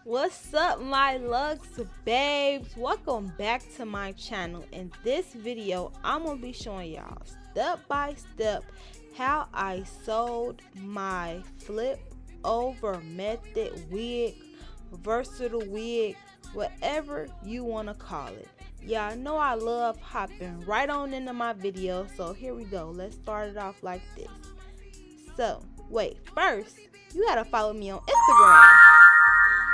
What's up, my Lux babes? Welcome back to my channel. In this video, I'm gonna be showing y'all step by step how I sold my flip over method wig, versatile wig, whatever you want to call it. Y'all know I love hopping right on into my video, so here we go. Let's start it off like this. So wait, first you gotta follow me on Instagram.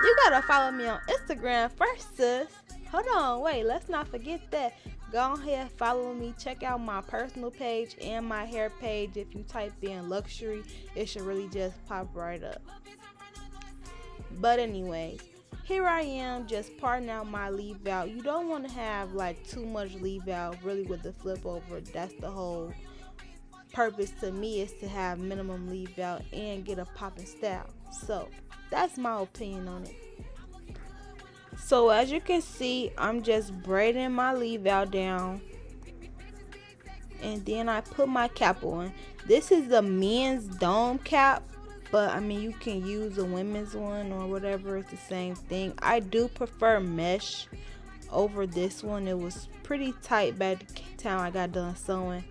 You gotta follow me on Instagram first, sis. Hold on, wait, let's not forget that. Go ahead, follow me. Check out my personal page and my hair page. If you type in Luxsharee, it should really just pop right up. But anyways, here I am just parting out my leave out. You don't want to have like too much leave out really with the flip over. That's the whole purpose to me, is to have minimum leave out and get a popping style. So that's my opinion on it. So as you can see, I'm just braiding my leave out down, and then I put my cap on. This is the men's dome cap, but I mean you can use a women's one or whatever, it's the same thing. I do prefer mesh over this one. It was pretty tight by the time I got done sewing.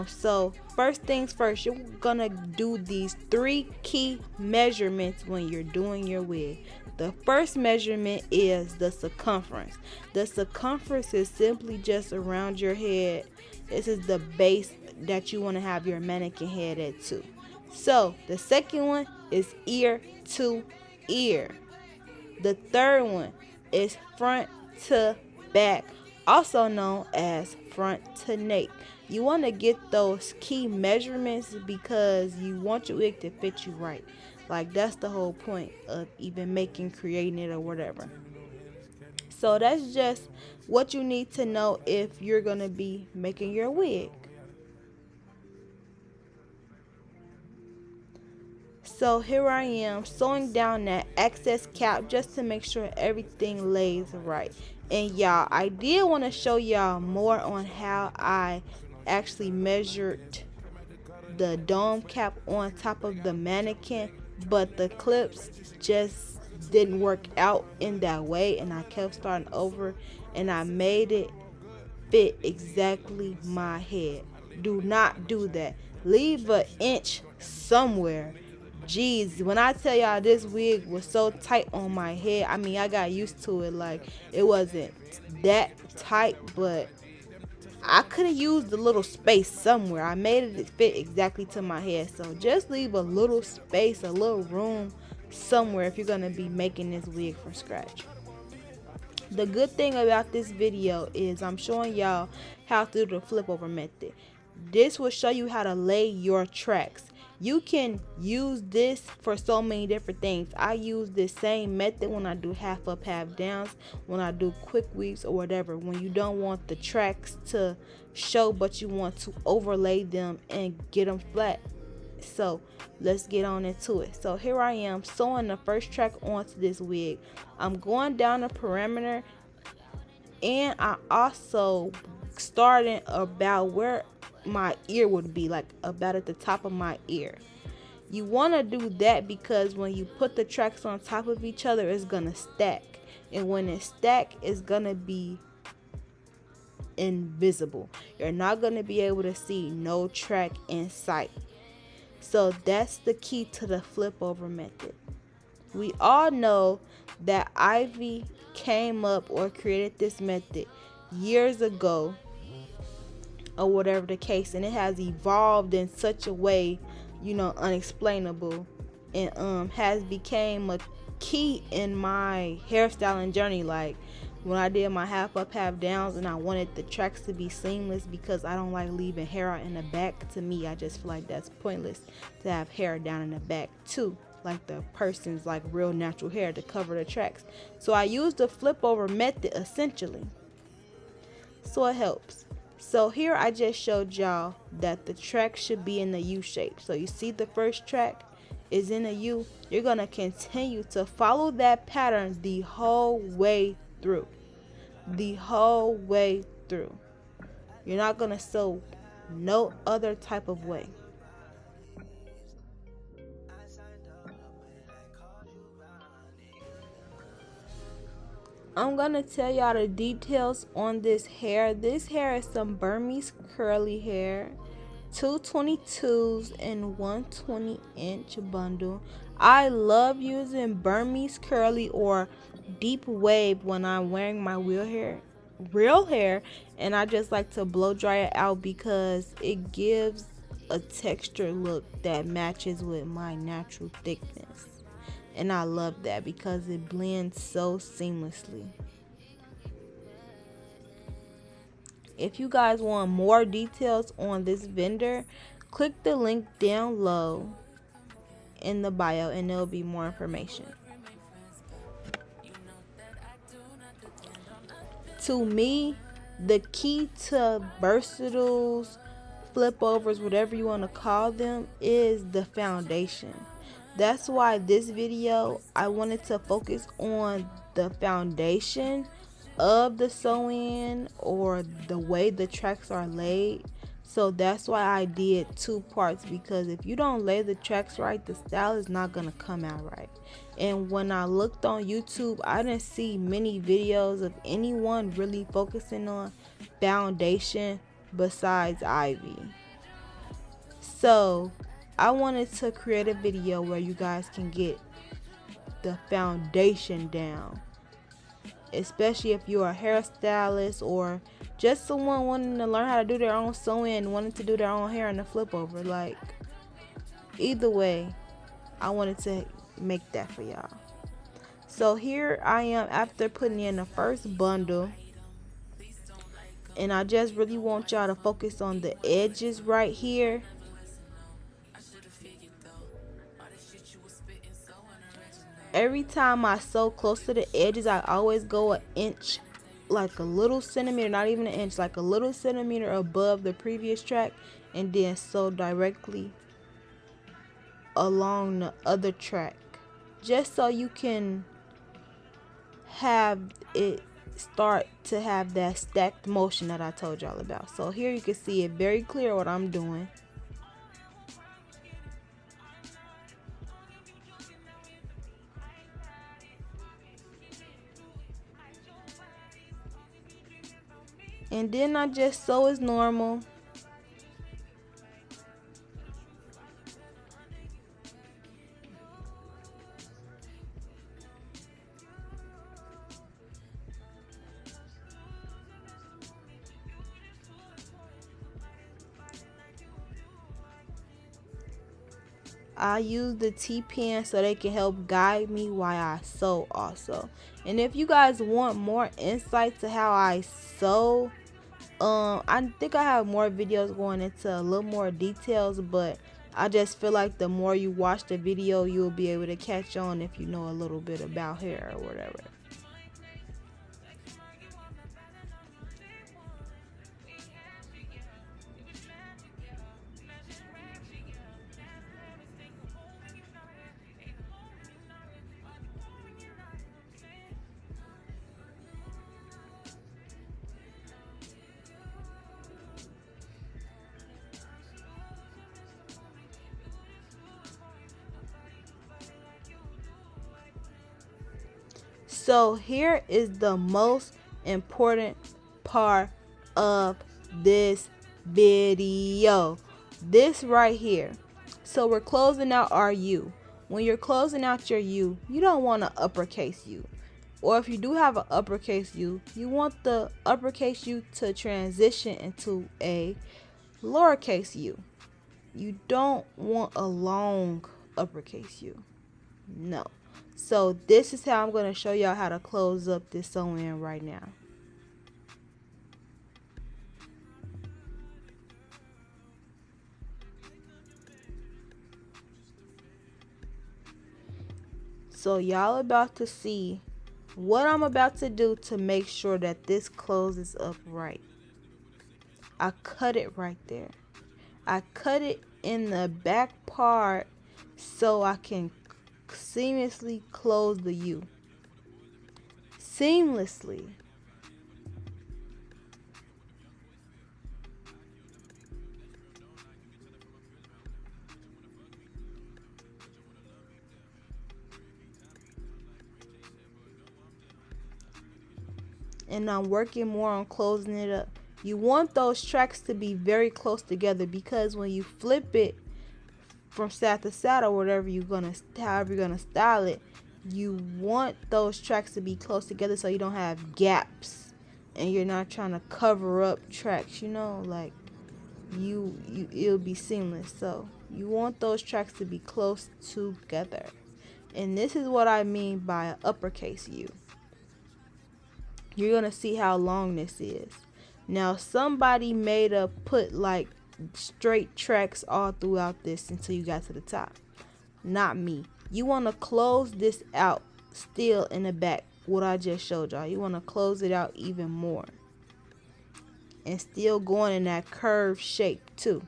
So first things first, you're gonna do these 3 key measurements when you're doing your wig. The first measurement is the circumference. The circumference is simply just around your head. This is the base that you want to have your mannequin head at too. So the second one is ear to ear. The third one is front to back, also known as front to nape. You want to get those key measurements because you want your wig to fit you right. Like, that's the whole point of even creating it or whatever. So that's just what you need to know if you're going to be making your wig. So here I am sewing down that excess cap just to make sure everything lays right. And y'all, I did want to show y'all more on how I actually measured the dome cap on top of the mannequin, but the clips just didn't work out in that way, and I kept starting over, and I made it fit exactly my head. Do not do that. Leave an inch somewhere. Jeez, when I tell y'all this wig was so tight on my head, I mean, I got used to it. Like, it wasn't that tight, but I could have used a little space somewhere. I made it fit exactly to my head. So just leave a little space, a little room somewhere if you're going to be making this wig from scratch. The good thing about this video is I'm showing y'all how to do the flip over method. This will show you how to lay your tracks. You can use this for so many different things. I use this same method when I do half up, half downs, when I do quick weaves or whatever, when you don't want the tracks to show but you want to overlay them and get them flat. So let's get on into it. So here I am sewing the first track onto this wig. I'm going down the perimeter, and I also starting about where my ear would be, like about at the top of my ear. You want to do that because when you put the tracks on top of each other, it's gonna stack, and when it stack, it's gonna be invisible. You're not gonna be able to see no track in sight. So that's the key to the flip over method. We all know that Ivy came up or created this method years ago or whatever the case, and it has evolved in such a way, you know, unexplainable, and has became a key in my hairstyling journey. Like when I did my half up, half downs, and I wanted the tracks to be seamless because I don't like leaving hair out in the back. To me, I just feel like that's pointless to have hair down in the back too, like the person's like real natural hair to cover the tracks. So I used the flip over method essentially, so it helps. So here I just showed y'all that the track should be in the U shape. So you see the first track is in a U. You're going to continue to follow that pattern the whole way through. The whole way through. You're not going to sew no other type of way. I'm gonna tell y'all the details on this hair. This hair is some Burmese curly hair. Two 22s and one 20-inch bundle. I love using Burmese curly or deep wave when I'm wearing my real hair, and I just like to blow dry it out because it gives a texture look that matches with my natural thickness. And I love that because it blends so seamlessly. If you guys want more details on this vendor, click the link down low in the bio and there'll be more information. To me, the key to versatiles, flip overs, whatever you want to call them, is the foundation. That's why this video, I wanted to focus on the foundation of the sew-in or the way the tracks are laid. So that's why I did two parts, because if you don't lay the tracks right, the style is not gonna come out right. And when I looked on YouTube, I didn't see many videos of anyone really focusing on foundation besides Ivy. So I wanted to create a video where you guys can get the foundation down, especially if you're a hairstylist or just someone wanting to learn how to do their own sewing, wanting to do their own hair in a flip over. Like, either way, I wanted to make that for y'all. So here I am after putting in the first bundle, and I just really want y'all to focus on the edges right here. Every time I sew close to the edges, I always go an inch, like a little centimeter, not even an inch, like a little centimeter above the previous track, and then sew directly along the other track, just so you can have it start to have that stacked motion that I told y'all about. So here you can see it very clear what I'm doing. And then I just sew as normal. I use the T-pen so they can help guide me while I sew also. And if you guys want more insight to how I sew, I think I have more videos going into a little more details, but I just feel like the more you watch the video, you'll be able to catch on if you know a little bit about hair or whatever. So here is the most important part of this video. This right here. So we're closing out our U. When you're closing out your U, you don't want an uppercase U. Or if you do have an uppercase U, you want the uppercase U to transition into a lowercase u. You don't want a long uppercase U. No. So this is how I'm going to show y'all how to close up this sew-in right now. So y'all about to see what I'm about to do to make sure that this closes up right. I cut it right there. I cut it in the back part so I can seamlessly close the U. Seamlessly. and I'm working more on closing it up. You want those tracks to be very close together, because when you flip it from side to side or whatever however you're gonna style it, you want those tracks to be close together so you don't have gaps and you're not trying to cover up tracks, like it'll be seamless. So you want those tracks to be close together. And this is what I mean by uppercase U. You're gonna see how long this is. Now somebody made a put like straight tracks all throughout this until you got to the top. Not me. You want to close this out still in the back, what I just showed y'all. You want to close it out even more and still going in that curved shape too.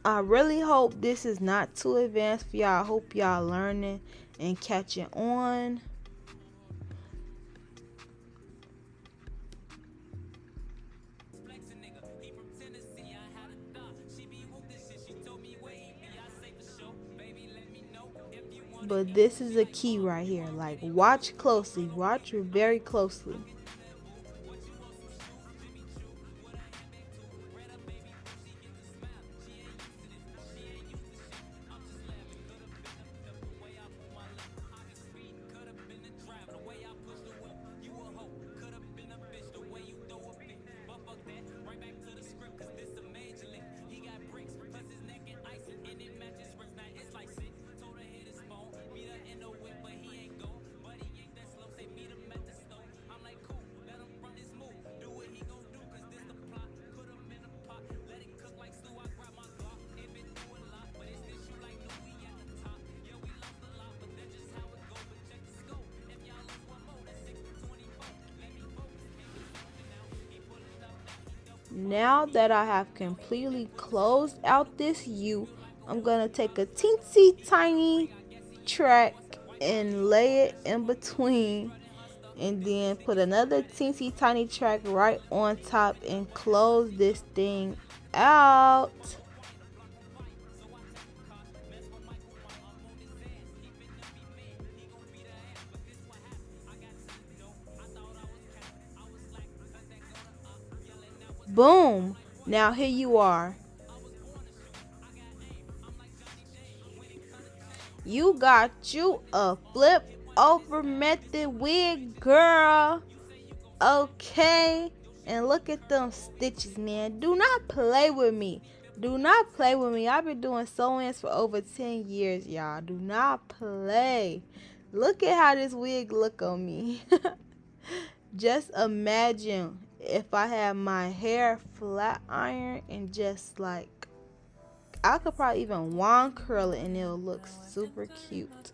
I really hope this is not too advanced for y'all. I hope y'all learning and catching on. But this is a key right here. Like, watch closely. Watch very closely. Now that I have completely closed out this U, I'm going to take a teensy tiny track and lay it in between, and then put another teensy tiny track right on top and close this thing out. Boom. Now here you are. You got you a flip over method wig, girl. Okay. And look at them stitches, man. Do not play with me. Do not play with me. I've been doing sew-ins for over 10 years, y'all. Do not play. Look at how this wig look on me. Just imagine if I had my hair flat iron and just like, I could probably even wand curl it and it'll look super cute.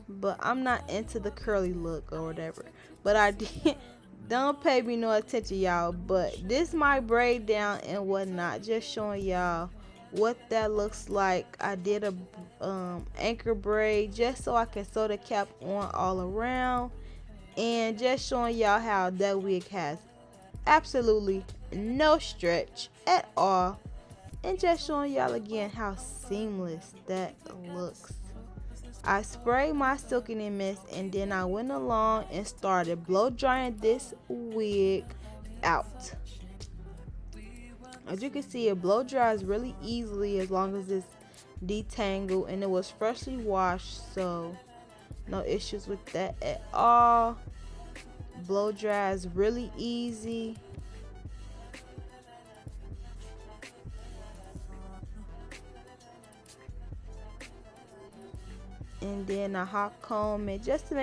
But I'm not into the curly look or whatever. But I did. Don't pay me no attention, y'all. But this my braid down and whatnot. Just showing y'all what that looks like. I did a anchor braid just so I can sew the cap on all around. And just showing y'all how that wig has absolutely no stretch at all. And just showing y'all again how seamless that looks. I sprayed my silkening mist and then I went along and started blow drying this wig out. As you can see, it blow dries really easily as long as it's detangled, and it was freshly washed, so no issues with that at all. Blow dries really easy. And then a hot comb it just to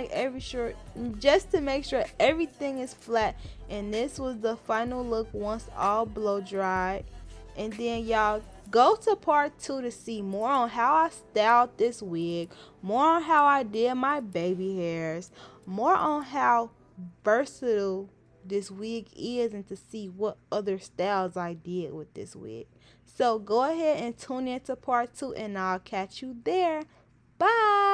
make sure everything is flat. And this was the final look once all blow dried. And then y'all go to part 2 to see more on how I styled this wig, more on how I did my baby hairs, more on how versatile this wig is, and to see what other styles I did with this wig. So go ahead and tune in to part 2, and I'll catch you there. Bye.